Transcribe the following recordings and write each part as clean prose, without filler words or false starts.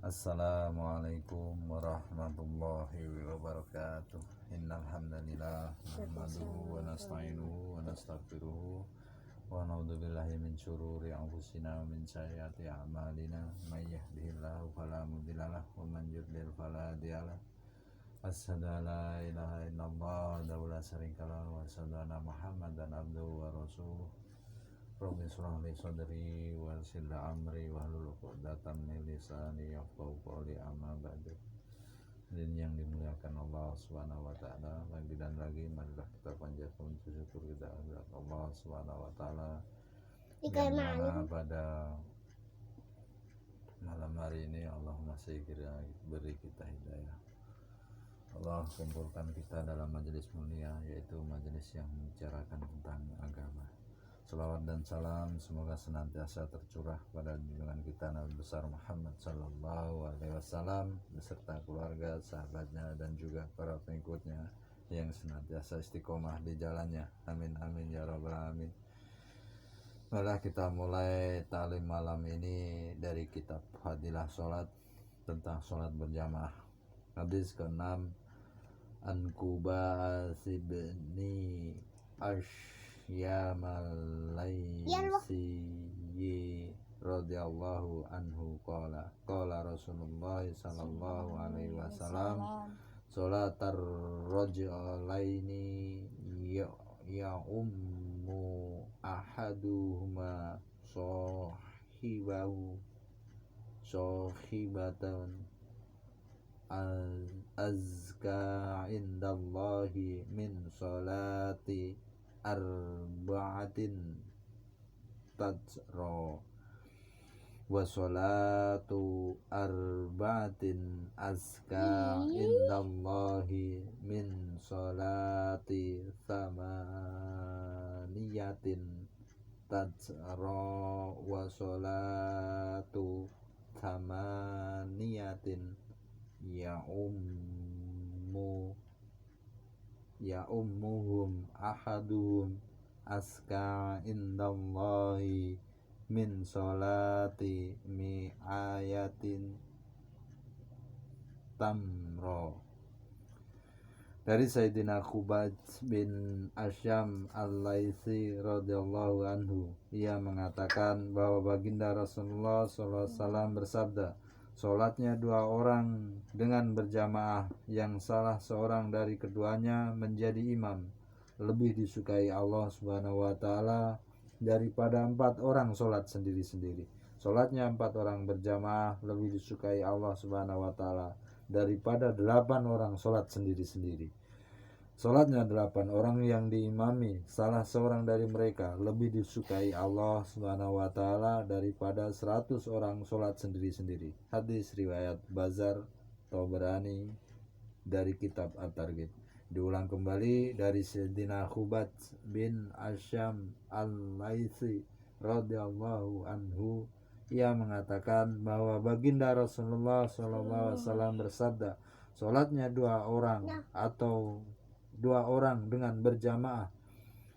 Assalamualaikum warahmatullahi wabarakatuh. Innal hamdalillah nahmaduhu wa nasta'inuhu wa nastaghfiruh wa na'udzu billahi min syururi anfusina wa min sayyiati a'malina. May yahdihillahu fala mudhillalah wa man yudlil fala hadiyalah. Asyhadu an la ilaha illallah wa la syarikalah wa asyhadu anna Muhammadan abduhu wa rasuluh. Rabbi shrah li sadri wa yassir li amri wahlul 'uqdatam min lisani yafqahu qawli, amma ba'du. Dan yang dimuliakan Allah Subhanahu wa taala, lagi dan lagi marilah kita panjatkan puji syukur kita kepada Allah Subhanahu wa taala yang mana pada malam hari ini Allah masih kira beri kita hidayah. Allah kumpulkan kita dalam majelis mulia, yaitu majelis yang membicarakan tentang agama. Salawat dan salam semoga senantiasa tercurah pada junjungan kita Nabi besar Muhammad sallallahu alaihi wasallam beserta keluarga, sahabatnya dan juga para pengikutnya yang senantiasa istiqomah di jalannya. Amin amin ya rabbal alamin. Marilah kita mulai ta'lim malam ini dari kitab Fadilah Salat tentang salat berjamaah. Hadis ke-6, An Qubas ibni Yamal-Laisi radhiyallahu anhu qala Rasulullah sallallahu alaihi wasallam salatar rajulaini ya ummu ahaduhuma sahibatan azka indallahi min salati arba'atin tajra wa salatu arba'atin azka indallahi min salati thamaniyatin tajra wa salatu thamaniyatin ya ummuhum ahaduhum aska indallahi min sholati mi'ayatin tamro. Dari Sayyidina Khubaj bin Asyam al-Laisi radhiyallahu anhu, ia mengatakan bahwa baginda Rasulullah SAW bersabda, sholatnya dua orang dengan berjamaah yang salah seorang dari keduanya menjadi imam lebih disukai Allah Subhanahu wa taala daripada 4 orang sholat sendiri-sendiri. Sholatnya 4 orang berjamaah lebih disukai Allah Subhanahu wa taala daripada 8 orang sholat sendiri-sendiri. Sholatnya 8 orang yang diimami salah seorang dari mereka lebih disukai Allah Subhanahu wa taala daripada 100 orang sholat sendiri-sendiri. Hadis riwayat Bazar Tabrani dari kitab At-Targhib. Diulang kembali dari Sayyidina Khubaj bin Asyam al-Laisi radhiyallahu anhu, ia mengatakan bahwa baginda Rasulullah SAW bersabda, sholatnya 2 orang atau 2 orang dengan berjamaah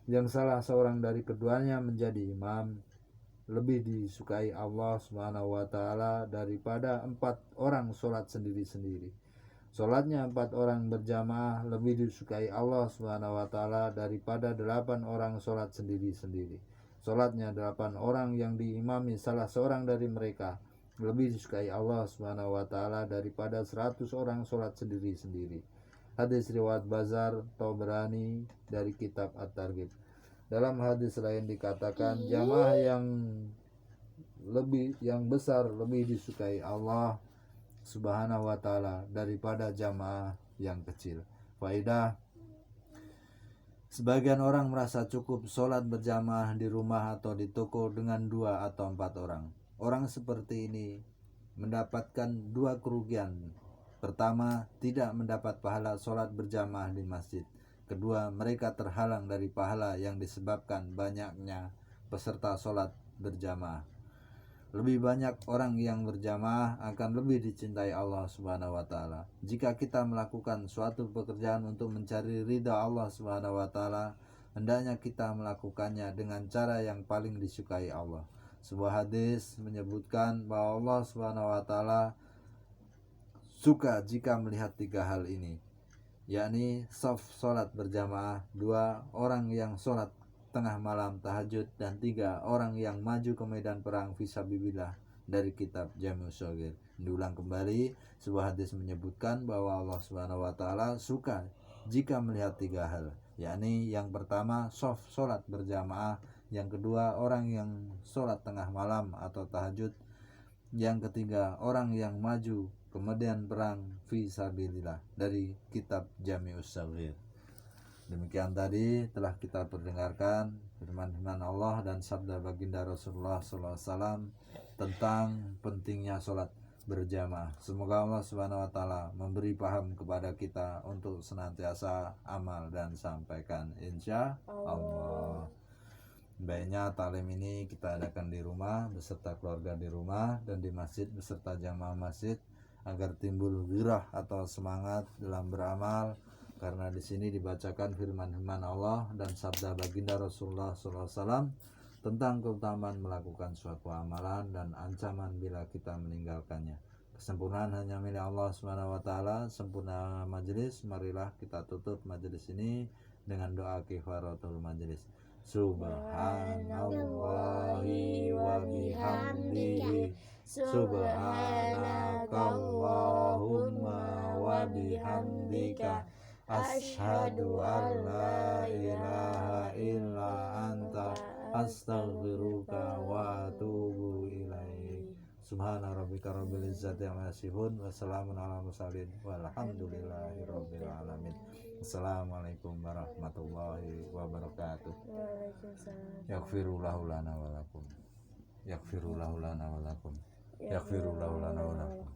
yang salah seorang dari keduanya menjadi imam lebih disukai Allah Subhanahu wa taala daripada 4 orang sholat sendiri-sendiri. Sholatnya 4 orang berjamaah lebih disukai Allah Subhanahu wa taala daripada 8 orang sholat sendiri-sendiri. Sholatnya 8 orang yang diimami salah seorang dari mereka lebih disukai Allah Subhanahu wa taala daripada 100 orang sholat sendiri-sendiri. Hadis riwayat Bazar Tabrani dari kitab At-Targhib. Dalam hadis lain dikatakan jamaah yang besar lebih disukai Allah Subhanahu wa taala daripada jamaah yang kecil. Faidah: sebagian orang merasa cukup sholat berjamaah di rumah atau di toko dengan 2 atau 4 orang. Orang seperti ini mendapatkan 2 kerugian. Pertama, tidak mendapat pahala sholat berjamaah di masjid. Kedua, mereka terhalang dari pahala yang disebabkan banyaknya peserta sholat berjamaah. Lebih banyak orang yang berjamaah akan lebih dicintai Allah Subhanahu wa taala. Jika kita melakukan suatu pekerjaan untuk mencari ridha Allah Subhanahu wa taala, hendaknya kita melakukannya dengan cara yang paling disukai Allah. Sebuah hadis menyebutkan bahwa Allah Subhanahu wa taala suka jika melihat 3 hal ini, yakni sholat berjamaah, 2 orang yang sholat tengah malam tahajud, dan 3 orang yang maju ke medan perang fisabilillah, dari kitab Jami'us Shaghir. Diulang kembali, sebuah hadis menyebutkan bahwa Allah Subhanahu wa taala suka jika melihat 3 hal, yakni yang pertama sholat berjamaah, yang kedua orang yang sholat tengah malam atau tahajud, yang ketiga orang yang maju ke medan perang fisabilillah, dari kitab Jami'us Shaghir. Demikian tadi telah kita perdengarkan firman-firman Allah dan sabda baginda Rasulullah SAW tentang pentingnya sholat berjamaah. Semoga Allah Subhanahu wa taala memberi paham kepada kita untuk senantiasa amal dan sampaikan insya Allah. Baiknya taklim ini kita adakan di rumah beserta keluarga di rumah dan di masjid beserta jamaah masjid, agar timbul gairah atau semangat dalam beramal, karena di sini dibacakan firman-firman Allah dan sabda baginda Rasulullah SAW tentang keutamaan melakukan suatu amalan dan ancaman bila kita meninggalkannya. Kesempurnaan hanya milik Allah Subhanahu wa taala. Sempurna majelis, marilah kita tutup majelis ini dengan doa kifaratul majelis. Subhanallahi wa bihamdihi, subhanakallahumma wa bihamdika, asyhadu an la ilaha illa anta, astaghfiruka wa atubu ilaik. Subhana rabbika rabbil izzati amma yasifun, wa salamun ala mursalin, walhamdulillahi rabbil alamin. Assalamualaikum warahmatullahi wabarakatuh. Yaghfirullahu lana wa lakum. Yaghfirullahu lana wa lakum. Yaghfirullahu lana wa lakum.